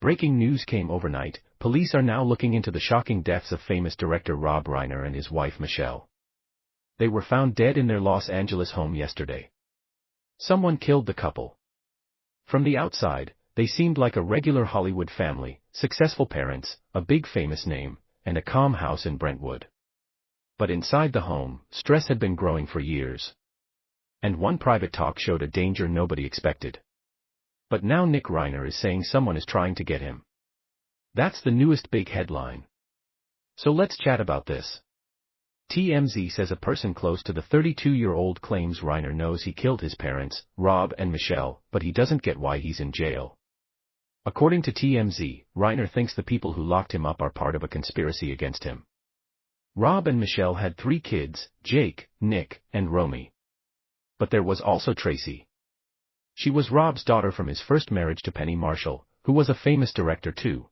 Breaking news came overnight. Police are now looking into the shocking deaths of famous director Rob Reiner and his wife Michelle. They were found dead in their Los Angeles home yesterday. Someone killed the couple. From the outside, they seemed like a regular Hollywood family, successful parents, a big famous name, and a calm house in Brentwood. But inside the home, stress had been growing for years. And one private talk showed a danger nobody expected. But now Nick Reiner is saying someone is trying to get him. That's the newest big headline. So let's chat about this. TMZ says a person close to the 32-year-old claims Reiner knows he killed his parents, Rob and Michelle, but he doesn't get why he's in jail. According to TMZ, Reiner thinks the people who locked him up are part of a conspiracy against him. Rob and Michelle had 3 kids, Jake, Nick, and Romy. But there was also Tracy. She was Rob's daughter from his first marriage to Penny Marshall, who was a famous director too.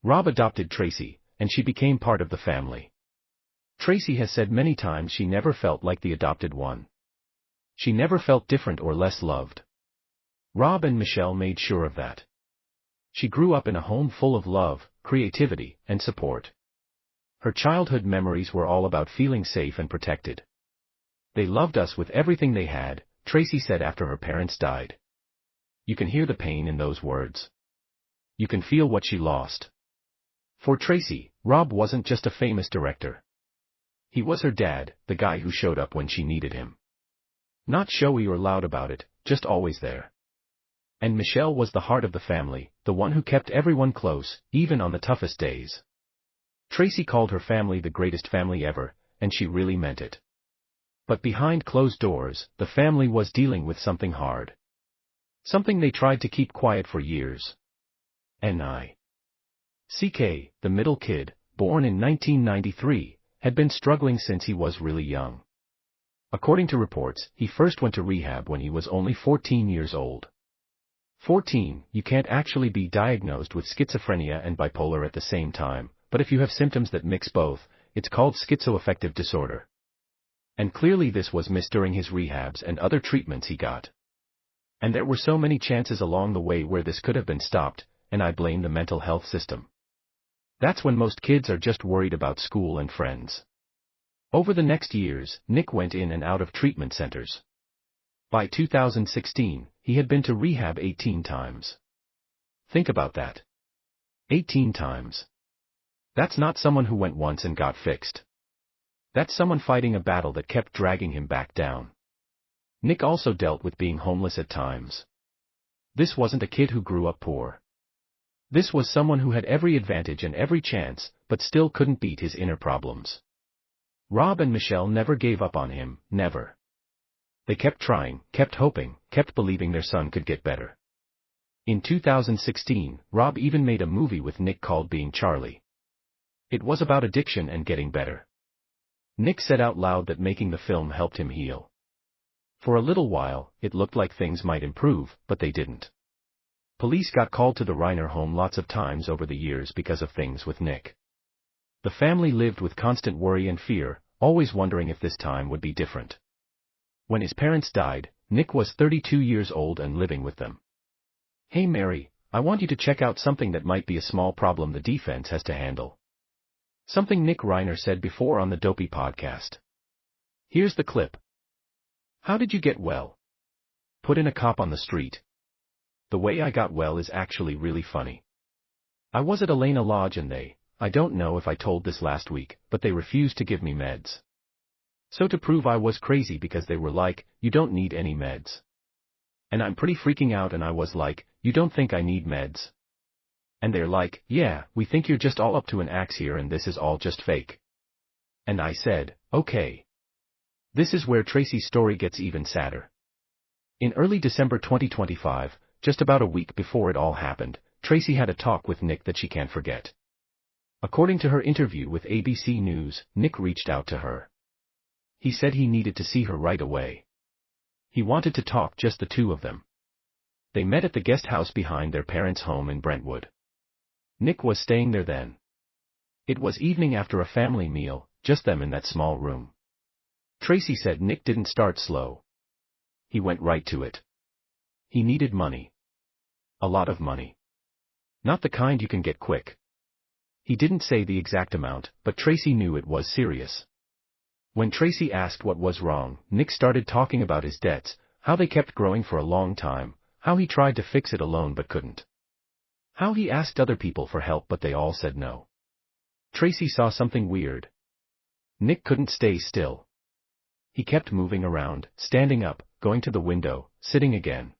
Rob adopted Tracy, and she became part of the family. Tracy has said many times she never felt like the adopted one. She never felt different or less loved. Rob and Michelle made sure of that. She grew up in a home full of love, creativity, and support. Her childhood memories were all about feeling safe and protected. They loved us with everything they had, Tracy said after her parents died. You can hear the pain in those words. You can feel what she lost. For Tracy, Rob wasn't just a famous director. He was her dad, the guy who showed up when she needed him. Not showy or loud about it, just always there. And Michelle was the heart of the family, the one who kept everyone close, even on the toughest days. Tracy called her family the greatest family ever, and she really meant it. But behind closed doors, the family was dealing with something hard. Something they tried to keep quiet for years. Nick, the middle kid, born in 1993, had been struggling since he was really young. According to reports, he first went to rehab when he was only 14 years old. 14, you can't actually be diagnosed with schizophrenia and bipolar at the same time, but if you have symptoms that mix both, it's called schizoaffective disorder. And clearly this was missed during his rehabs and other treatments he got. And there were so many chances along the way where this could have been stopped, and I blame the mental health system. That's when most kids are just worried about school and friends. Over the next years, Nick went in and out of treatment centers. By 2016, he had been to rehab 18 times. Think about that. 18 times. That's not someone who went once and got fixed. That's someone fighting a battle that kept dragging him back down. Nick also dealt with being homeless at times. This wasn't a kid who grew up poor. This was someone who had every advantage and every chance, but still couldn't beat his inner problems. Rob and Michelle never gave up on him, never. They kept trying, kept hoping, kept believing their son could get better. In 2016, Rob even made a movie with Nick called Being Charlie. It was about addiction and getting better. Nick said out loud that making the film helped him heal. For a little while, it looked like things might improve, but they didn't. Police got called to the Reiner home lots of times over the years because of things with Nick. The family lived with constant worry and fear, always wondering if this time would be different. When his parents died, Nick was 32 years old and living with them. Hey Mary, I want you to check out something that might be a small problem the defense has to handle. Something Nick Reiner said before on the Dopey podcast. Here's the clip. How did you get well? Put in a cop on the street. The way I got well is actually really funny. I was at Elena Lodge and I don't know if I told this last week, but they refused to give me meds. So to prove I was crazy because they were like, you don't need any meds. And I'm pretty freaking out and I was like, you don't think I need meds? And they're like, yeah, we think you're just all up to an axe here and this is all just fake. And I said, okay. This is where Tracy's story gets even sadder. In early December 2025, just about a week before it all happened, Tracy had a talk with Nick that she can't forget. According to her interview with ABC News, Nick reached out to her. He said he needed to see her right away. He wanted to talk, just the two of them. They met at the guest house behind their parents' home in Brentwood. Nick was staying there then. It was evening after a family meal, just them in that small room. Tracy said Nick didn't start slow. He went right to it. He needed money. A lot of money. Not the kind you can get quick. He didn't say the exact amount, but Tracy knew it was serious. When Tracy asked what was wrong, Nick started talking about his debts, how they kept growing for a long time, how he tried to fix it alone but couldn't. How he asked other people for help but they all said no. Tracy saw something weird. Nick couldn't stay still. He kept moving around, standing up, going to the window, sitting again.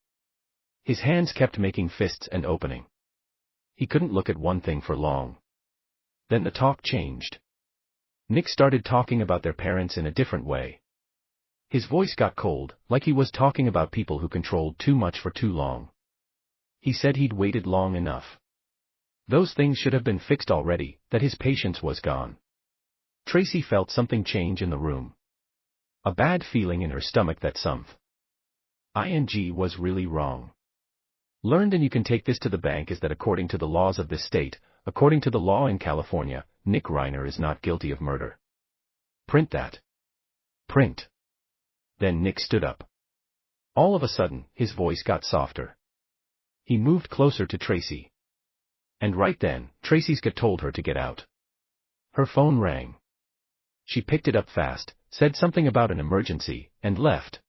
His hands kept making fists and opening. He couldn't look at one thing for long. Then the talk changed. Nick started talking about their parents in a different way. His voice got cold, like he was talking about people who controlled too much for too long. He said he'd waited long enough. Those things should have been fixed already, that his patience was gone. Tracy felt something change in the room. A bad feeling in her stomach that something was really wrong. Learned, and you can take this to the bank, is that according to the laws of this state, according to the law in California, Nick Reiner is not guilty of murder. Print that. Print. Then Nick stood up. All of a sudden, his voice got softer. He moved closer to Tracy. And right then, Tracy's gut told her to get out. Her phone rang. She picked it up fast, said something about an emergency, and left.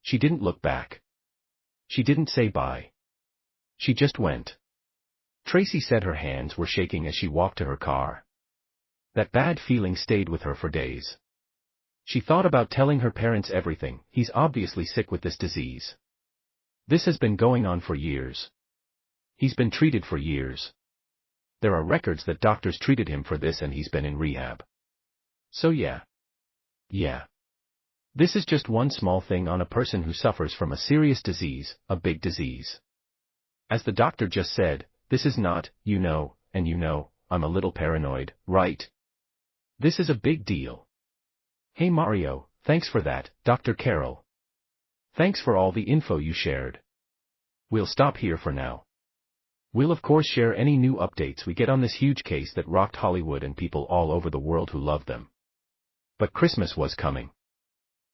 She didn't look back. She didn't say bye. She just went. Tracy said her hands were shaking as she walked to her car. That bad feeling stayed with her for days. She thought about telling her parents everything. He's obviously sick with this disease. This has been going on for years. He's been treated for years. There are records that doctors treated him for this and he's been in rehab. So yeah. This is just one small thing on a person who suffers from a serious disease, a big disease. As the doctor just said, this is not, and I'm a little paranoid, right? This is a big deal. Hey Mario, thanks for that, Dr. Carroll. Thanks for all the info you shared. We'll stop here for now. We'll of course share any new updates we get on this huge case that rocked Hollywood and people all over the world who love them. But Christmas was coming.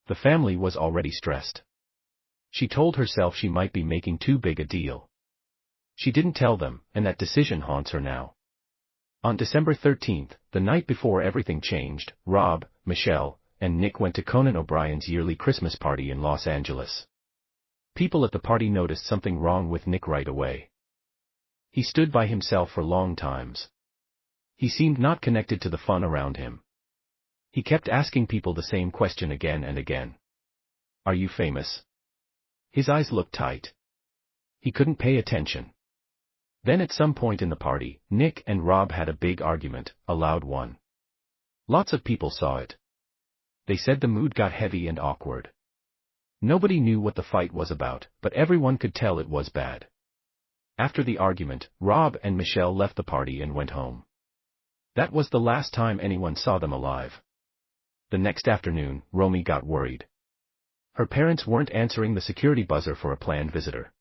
The family was already stressed. She told herself she might be making too big a deal. She didn't tell them, and that decision haunts her now. On December 13th, the night before everything changed, Rob, Michelle, and Nick went to Conan O'Brien's yearly Christmas party in Los Angeles. People at the party noticed something wrong with Nick right away. He stood by himself for long times. He seemed not connected to the fun around him. He kept asking people the same question again and again. Are you famous? His eyes looked tight. He couldn't pay attention. Then at some point in the party, Nick and Rob had a big argument, a loud one. Lots of people saw it. They said the mood got heavy and awkward. Nobody knew what the fight was about, but everyone could tell it was bad. After the argument, Rob and Michelle left the party and went home. That was the last time anyone saw them alive. The next afternoon, Romy got worried. Her parents weren't answering the security buzzer for a planned visitor.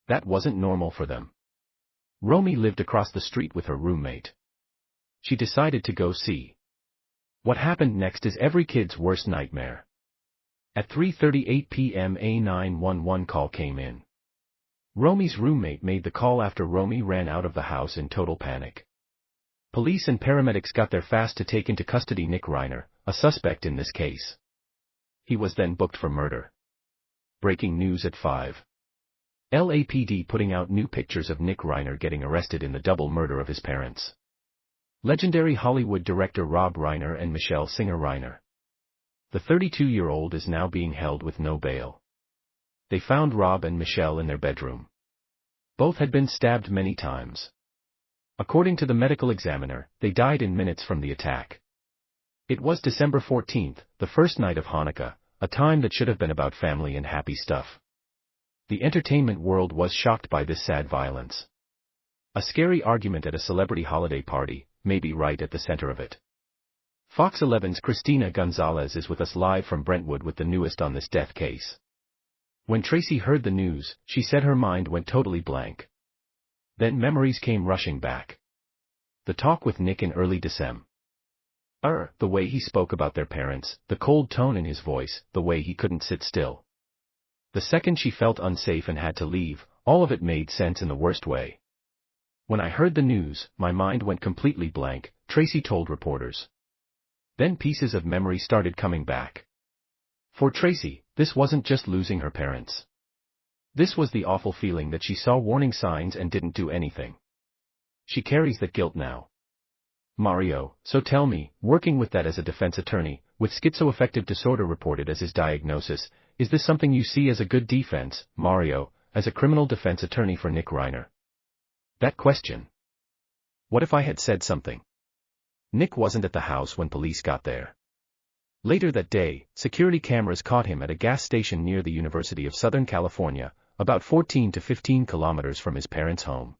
That wasn't normal for them. Romy lived across the street with her roommate. She decided to go see. What happened next is every kid's worst nightmare. At 3:38 p.m. a 911 call came in. Romy's roommate made the call after Romy ran out of the house in total panic. Police and paramedics got there fast to take into custody Nick Reiner, a suspect in this case. He was then booked for murder. Breaking news at 5. LAPD putting out new pictures of Nick Reiner getting arrested in the double murder of his parents. Legendary Hollywood director Rob Reiner and Michelle Singer Reiner. The 32-year-old is now being held with no bail. They found Rob and Michelle in their bedroom. Both had been stabbed many times. According to the medical examiner, they died in minutes from the attack. It was December 14th, the first night of Hanukkah, a time that should have been about family and happy stuff. The entertainment world was shocked by this sad violence. A scary argument at a celebrity holiday party, maybe right at the center of it. Fox 11's Christina Gonzalez is with us live from Brentwood with the newest on this death case. When Tracy heard the news, she said her mind went totally blank. Then memories came rushing back. The talk with Nick in early December. The way he spoke about their parents, the cold tone in his voice, the way he couldn't sit still. The second she felt unsafe and had to leave, all of it made sense in the worst way. When I heard the news, my mind went completely blank, Tracy told reporters. Then pieces of memory started coming back. For Tracy, this wasn't just losing her parents. This was the awful feeling that she saw warning signs and didn't do anything. She carries that guilt now. Mario, so tell me, working with that as a defense attorney, with schizoaffective disorder reported as his diagnosis, is this something you see as a good defense, Mario, as a criminal defense attorney for Nick Reiner? That question. What if I had said something? Nick wasn't at the house when police got there. Later that day, security cameras caught him at a gas station near the University of Southern California, about 14 to 15 kilometers from his parents' home.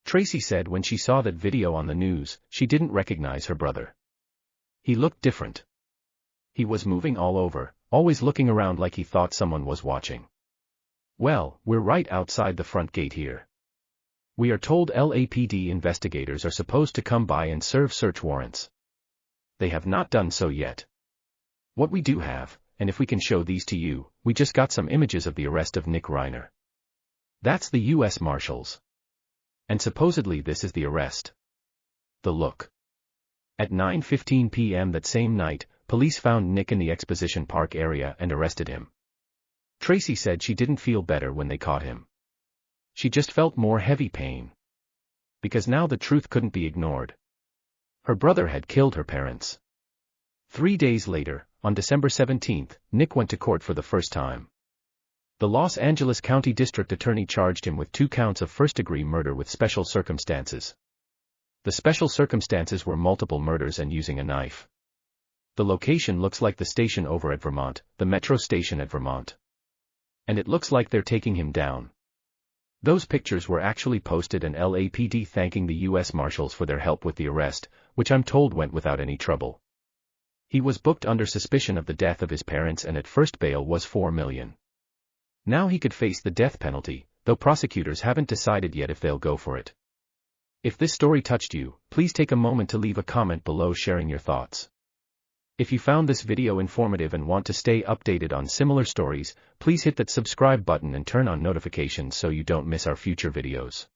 Tracy said when she saw that video on the news, she didn't recognize her brother. He looked different. He was moving all over, always looking around like he thought someone was watching. Well, we're right outside the front gate here. We are told LAPD investigators are supposed to come by and serve search warrants. They have not done so yet. What we do have, and if we can show these to you, we just got some images of the arrest of Nick Reiner. That's the U.S. Marshals. And supposedly this is the arrest. The look. At 9:15 p.m. that same night, police found Nick in the Exposition Park area and arrested him. Tracy said she didn't feel better when they caught him. She just felt more heavy pain. Because now the truth couldn't be ignored. Her brother had killed her parents. 3 days later, on December 17, Nick went to court for the first time. The Los Angeles County District Attorney charged him with 2 counts of first-degree murder with special circumstances. The special circumstances were multiple murders and using a knife. The location looks like the station over at Vermont, the metro station at Vermont. And it looks like they're taking him down. Those pictures were actually posted and LAPD thanking the U.S. Marshals for their help with the arrest, which I'm told went without any trouble. He was booked under suspicion of the death of his parents and at first bail was $4 million. Now he could face the death penalty, though prosecutors haven't decided yet if they'll go for it. If this story touched you, please take a moment to leave a comment below sharing your thoughts. If you found this video informative and want to stay updated on similar stories, please hit that subscribe button and turn on notifications so you don't miss our future videos.